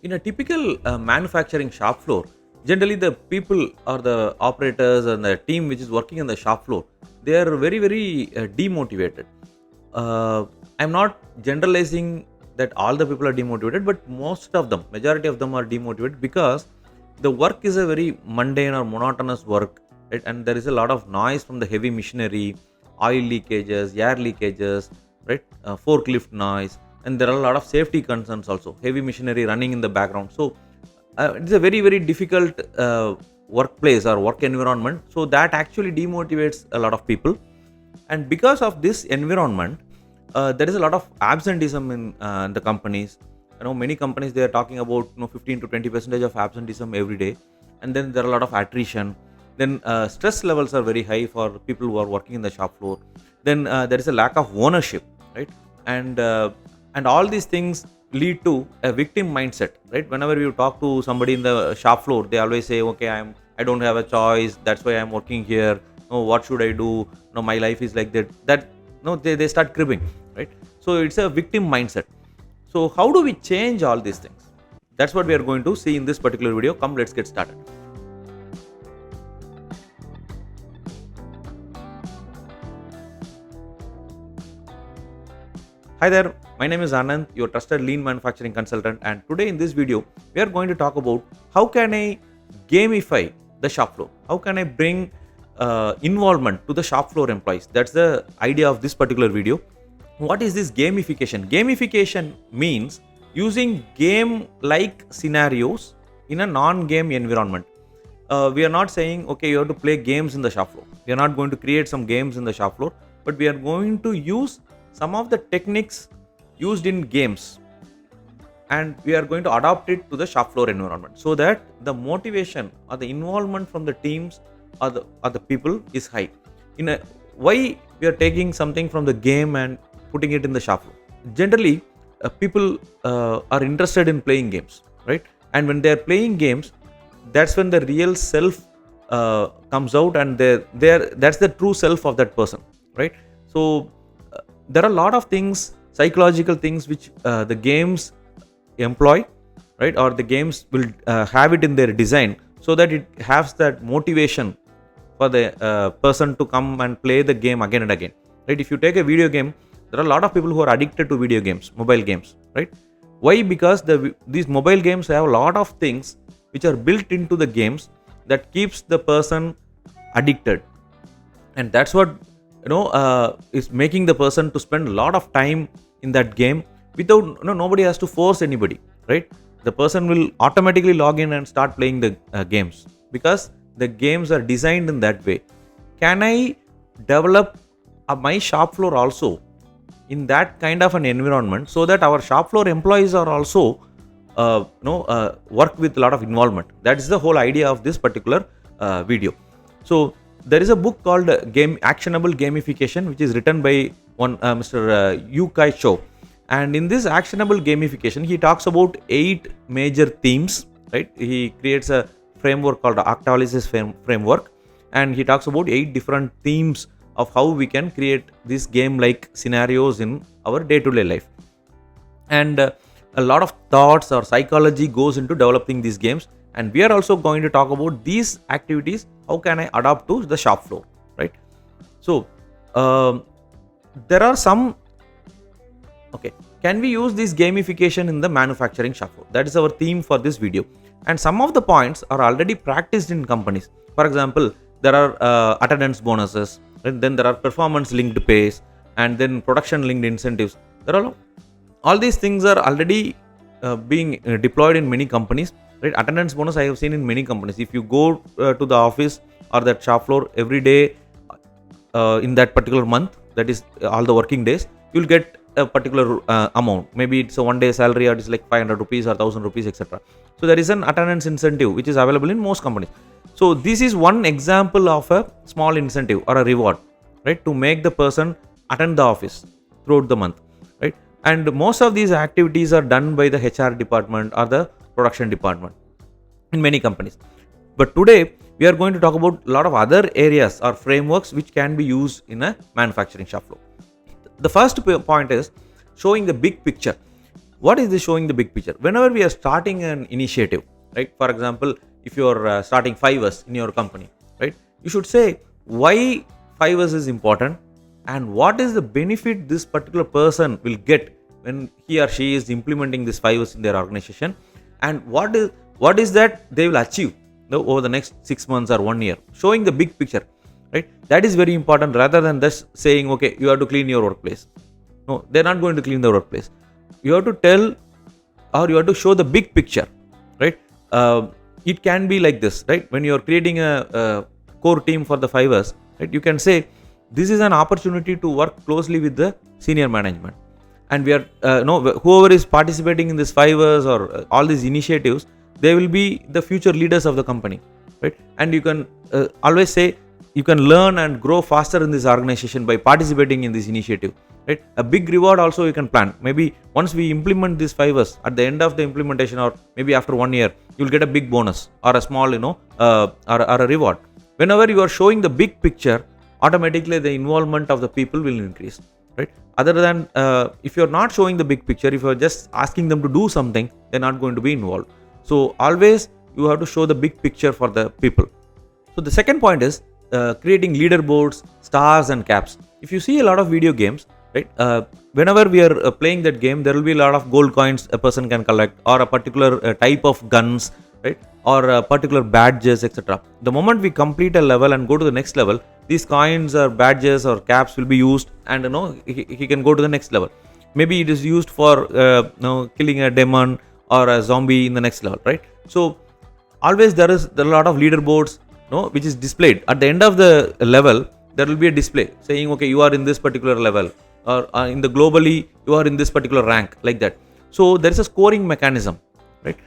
In a typical manufacturing shop floor, generally the people or the operators and the team which is working on the shop floor, they are very demotivated. uh, I'm not generalizing that all the people are demotivated, but most of them, majority of them are demotivated because the work is a very mundane or monotonous work, right? And there is a lot of noise from the heavy machinery, oil leakages, air leakages, right? Forklift noise, and there are a lot of safety concerns also. Heavy machinery running in the background, so it's a very difficult workplace or work environment. So that actually demotivates a lot of people, and because of this environment, there is a lot of absenteeism in the companies. Many companies, they are talking about 15 to 20% of absenteeism every day, and then there are a lot of attrition. Then stress levels are very high for people who are working in the shop floor. Then there is a lack of ownership, right? And uh, and all these things lead to a victim mindset, right? Whenever you talk to somebody in the shop floor, they always say, okay, I don't have a choice, that's why I'm working here. No, what should I do? No, my life is like that. No, they start cribbing, right? So it's a victim mindset. So how do we change all these things? That's what we are going to see in this particular video. Come, let's get started. Hi there, my name is Anand, your trusted lean manufacturing consultant, and today in this video we are going to talk about how can I gamify the shop floor. How can I bring involvement to the shop floor employees? That's the idea of this particular video. What is this gamification? Gamification means using game like scenarios in a non-game environment. We are not saying, okay, you have to play games in the shop floor. We are not going to create some games in the shop floor, but we are going to use some of the techniques used in games, and we are going to adopt it to the shop floor environment so that the motivation or the involvement from the teams or the people is high. Why we are taking something from the game and putting it in the shop floor? Generally, people are interested in playing games, right? And when they are playing games, that's when the real self comes out, and that's the true self of that person, right? So there are a lot of things, psychological things, which the games employ, right? Or the games will have it in their design so that it has that motivation for the person to come and play the game again and again, right? If you take a video game, there are a lot of people who are addicted to video games, mobile games, right? Why? Because these mobile games have a lot of things which are built into the games that keeps the person addicted, and that's what is making the person to spend a lot of time in that game without, nobody has to force anybody, right? The person will automatically log in and start playing the games because the games are designed in that way. Can I develop my shop floor also in that kind of an environment so that our shop floor employees are also work with a lot of involvement? That is the whole idea of this particular video. So there is a book called Actionable Gamification, which is written by one Mr. Yu Kai Cho, and in this actionable gamification, he talks about 8 major themes, right? He creates a framework called the Octalysis framework, and he talks about 8 different themes of how we can create this game like scenarios in our day-to-day life. And a lot of thoughts or psychology goes into developing these games, and we are also going to talk about these activities, how can I adapt to the shop floor, right? So there are some, okay, can we use this gamification in the manufacturing shop floor? That is our theme for this video, and some of the points are already practiced in companies. For example, there are attendance bonuses, and then there are performance linked pays, and then production linked incentives. There are all these things are already being deployed in many companies, right? Attendance bonus I have seen in many companies. If you go to the office or that shop floor every day in that particular month, that is all the working days, you'll get a particular amount. Maybe it's a one day salary, or it's like 500 rupees or 1000 rupees, etc. So there is an attendance incentive which is available in most companies. So this is one example of a small incentive or a reward, right, to make the person attend the office throughout the month, right? And most of these activities are done by the HR department or the production department in many companies. But today we are going to talk about a lot of other areas or frameworks which can be used in a manufacturing shop floor. The first point is showing the big picture. What is this showing the big picture? Whenever we are starting an initiative, right? For example, if you are starting 5S in your company, right? You should say why 5S is important and what is the benefit this particular person will get when he or she is implementing this 5S in their organization, and what is that they will achieve over the next 6 months or 1 year. Showing the big picture, right? That is very important rather than just saying, okay, you have to clean your workplace. No, they're not going to clean the workplace. You have to tell, or you have to show the big picture, right? It can be like this, right? When you are creating a core team for the 5S, right? You can say this is an opportunity to work closely with the senior management, and we are whoever is participating in this 5S or all these initiatives, they will be the future leaders of the company, right? And you can always say you can learn and grow faster in this organization by participating in this initiative, right? A big reward also you can plan. Maybe once we implement this 5S, at the end of the implementation or maybe after 1 year, you will get a big bonus or a small or a reward. Whenever you are showing the big picture, automatically the involvement of the people will increase, right? Other than if you are not showing the big picture, if you are just asking them to do something, they're not going to be involved. So always you have to show the big picture for the people. So the second point is creating leaderboards, stars and caps. If you see a lot of video games, right, whenever we are playing that game, there will be a lot of gold coins a person can collect, or a particular type of guns, right, or particular badges, etc. The moment we complete a level and go to the next level, these coins or badges or caps will be used, and he can go to the next level. Maybe it is used for killing a demon or a zombie in the next level, right? So always there are a lot of leaderboards, which is displayed at the end of the level. There will be a display saying, okay, you are in this particular level, or in the globally you are in this particular rank, like that. So there is a scoring mechanism, right?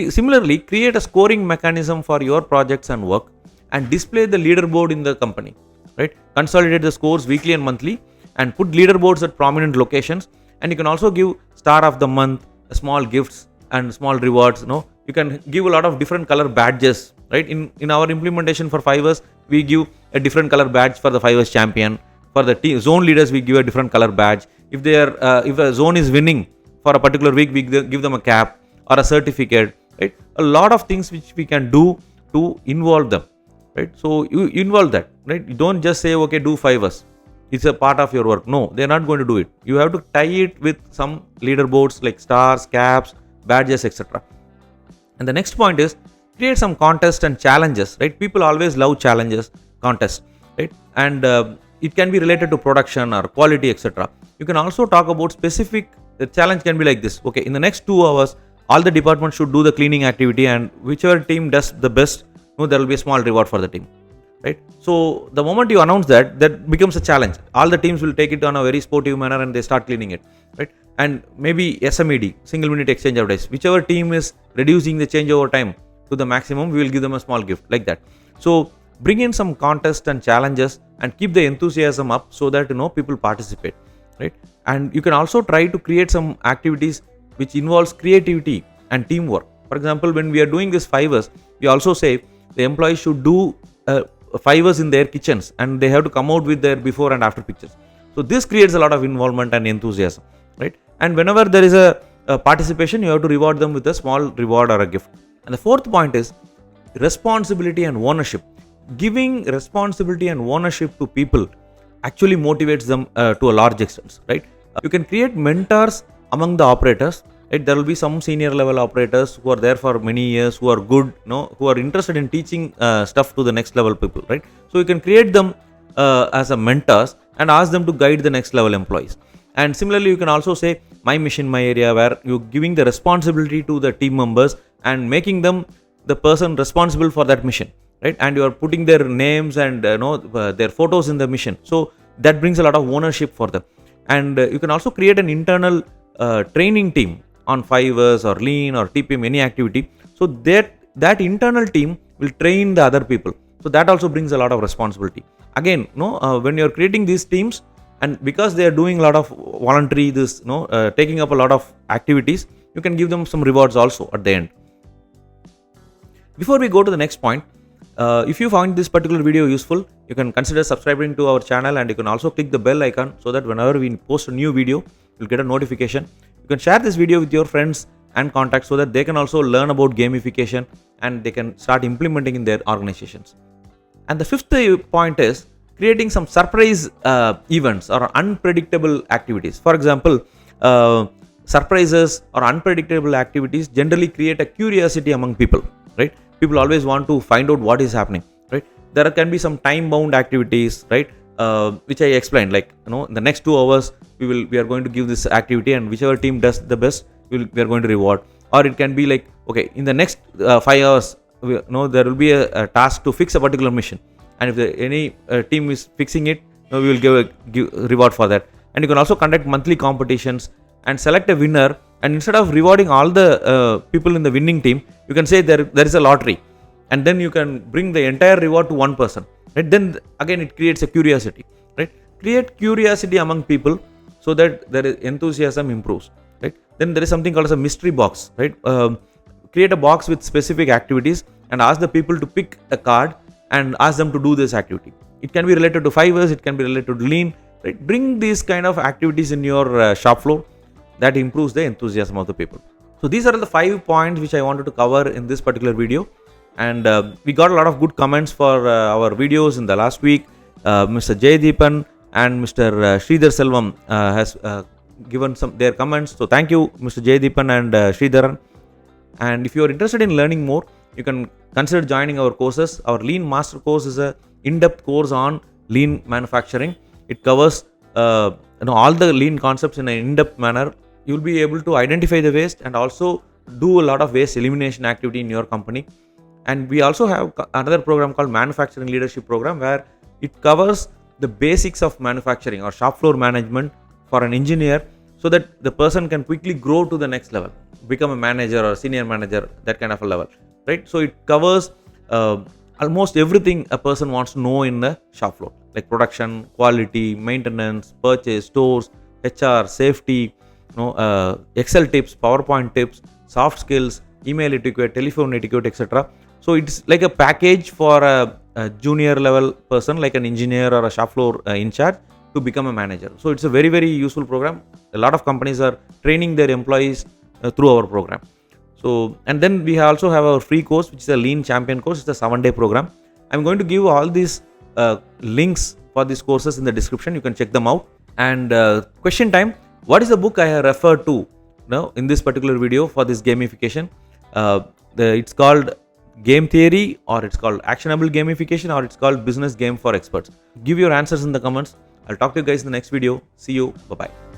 Similarly, create a scoring mechanism for your projects and work and display the leaderboard in the company, right? Consolidate the scores weekly and monthly and put leaderboards at prominent locations. And you can also give star of the month, small gifts and small rewards. You can give a lot of different color badges, right? In our implementation for 5S, we give a different color badge for the 5S champion. For the team zone leaders, we give a different color badge. If they are if a zone is winning for a particular week, we give them a cap or a certificate, right? A lot of things which we can do to involve them, right? So you involve that, right? You don't just say, okay, do 5S, it's a part of your work. No, they're not going to do it. You have to tie it with some leaderboards like stars, caps, badges, etc. And the next point is create some contests and challenges, right? People always love challenges, contests, right? And it can be related to production or quality, etc. You can also talk about specific. The challenge can be like this: okay, in the next 2 hours, all the departments should do the cleaning activity, and whichever team does the best, there will be a small reward for the team, right? So the moment you announce that becomes a challenge. All the teams will take it on a very sportive manner and they start cleaning it, right? And maybe SMED, single minute exchange of days, whichever team is reducing the changeover time to the maximum, we will give them a small gift, like that. So bring in some contests and challenges and keep the enthusiasm up so that people participate, right? And you can also try to create some activities which involves creativity and teamwork. For example, when we are doing this 5S, we also say the employees should do 5S in their kitchens and they have to come out with their before and after pictures. So this creates a lot of involvement and enthusiasm, right? And whenever there is a participation, you have to reward them with a small reward or a gift. And the fourth point is responsibility and ownership. Giving responsibility and ownership to people actually motivates them to a large extent, right? You can create mentors among the operators, right? There will be some senior level operators who are there for many years, who are good, who are interested in teaching stuff to the next level people, right? So you can create them as a mentors and ask them to guide the next level employees. And similarly, you can also say my mission, my area, where you're giving the responsibility to the team members and making them the person responsible for that mission, right? And you are putting their names and their photos in the mission. So that brings a lot of ownership for them. And you can also create an internal training team on 5S or lean or TPM, any activity. So that internal team will train the other people. So that also brings a lot of responsibility. Again, when you're creating these teams, and because they are doing a lot of voluntary, taking up a lot of activities, you can give them some rewards also at the end. Before we go to the next point, if you found this particular video useful, you can consider subscribing to our channel, and you can also click the bell icon so that whenever we post a new video, you'll get a notification. You You can share this video with your friends and contacts so that they can also learn about gamification and they can start implementing in their organizations. And the fifth point is creating some surprise events or unpredictable activities. For example, surprises or unpredictable activities generally create a curiosity among people, right? People always want to find out what is happening, right? There can be some time bound activities, right? Which I explained, like, in the next 2 hours we are going to give this activity, and whichever team does the best we are going to reward. Or it can be like, okay, in the next 5 hours there will be a task to fix a particular mission, and if any team is fixing it, we will give reward for that. And you can also conduct monthly competitions and select a winner, and instead of rewarding all the people in the winning team, you can say there is a lottery, and then you can bring the entire reward to one person, right? Then again it creates a curiosity, right? Create curiosity among people so that their enthusiasm improves, right? Then there is something called as a mystery box, right? Create a box with specific activities and ask the people to pick a card and ask them to do this activity. It can be related to fibers, it can be related to lean, right? Bring these kind of activities in your shop floor. That improves the enthusiasm of the people. So these are the 5 points which I wanted to cover in this particular video, and we got a lot of good comments for our videos in the last week. Mr. Jaydeepan and Mr. Sridhar Selvam has given their comments. So thank you, Mr. Jaydeepan and Sridharan. And if you are interested in learning more, you can consider joining our courses. Our Lean Master course is a in-depth course on lean manufacturing. It covers all the lean concepts in an in-depth manner. You will be able to identify the waste and also do a lot of waste elimination activity in your company. And we also have another program called Manufacturing Leadership Program, where it covers the basics of manufacturing or shop floor management for an engineer, so that the person can quickly grow to the next level, become a manager or senior manager, that kind of a level, right? So it covers almost everything a person wants to know in the shop floor, like production, quality, maintenance, purchase, stores, HR, safety, Excel tips, PowerPoint tips, soft skills, email etiquette, telephone etiquette, etc. So it's like a package for a junior level person, like an engineer or a shop floor in charge, to become a manager. So it's a very, very useful program. A lot of companies are training their employees through our program. So, and then we also have our free course, which is a Lean Champion course. It's a 7-day program. I'm going to give all these links for these courses in the description. You can check them out. And question time: what is the book I have referred to in this particular video for this gamification? It's called Game Theory, or it's called Actionable Gamification, or it's called Business Game for Experts. Give your answers in the comments. I'll talk to you guys in the next video. See you. Bye-bye.